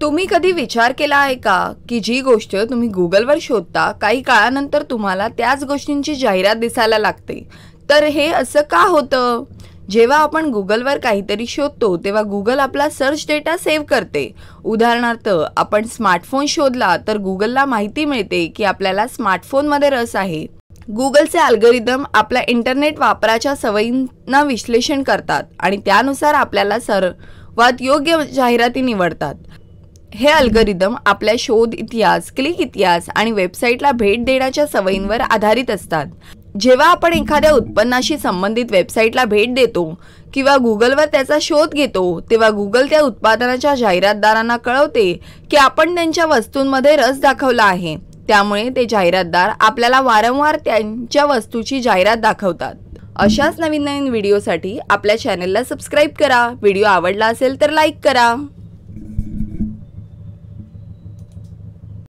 तुम्ही कधी विचार केला आहे का की जी गोष्ट तुम्ही गुगलवर शोधता काही काळानंतर तुम्हाला त्याच गोष्टींची जाहिरात दिसायला लागते? तर हे असं का होतं? जेव्हा आपण गुगलवर काहीतरी शोधतो तेव्हा गुगल आपला सर्च डेटा सेव्ह करते. उदाहरणार्थ, आपण स्मार्टफोन शोधला तर गुगलला माहिती मिळते की आपल्याला स्मार्टफोनमध्ये रस आहे. गुगलचे अल्गोरिदम आपल्या इंटरनेट वापराच्या सवयींना विश्लेषण करतात आणि त्यानुसार आपल्याला सर्वात योग्य जाहिराती निवडतात. हे अल्गोरिदम आपल्या शोध इतिहास, क्लिक इतिहास आणि वेबसाईटला भेट देण्याच्या सवयींवर आधारित असतात. जेव्हा आपण एखाद्या उत्पन्नाशी संबंधित वेबसाईटला भेट देतो किंवा गुगलवर त्याचा शोध घेतो, तेव्हा गुगल त्या उत्पादनाच्या जाहिरातदारांना कळवते की आपण त्यांच्या वस्तूंमध्ये रस दाखवला आहे. त्यामुळे ते जाहिरातदार आपल्याला वारंवार त्यांच्या वस्तूची जाहिरात दाखवतात. अशाच नवीन नवीन व्हिडिओसाठी आपल्या चॅनलला सबस्क्राईब करा. व्हिडिओ आवडला असेल तर लाईक करा.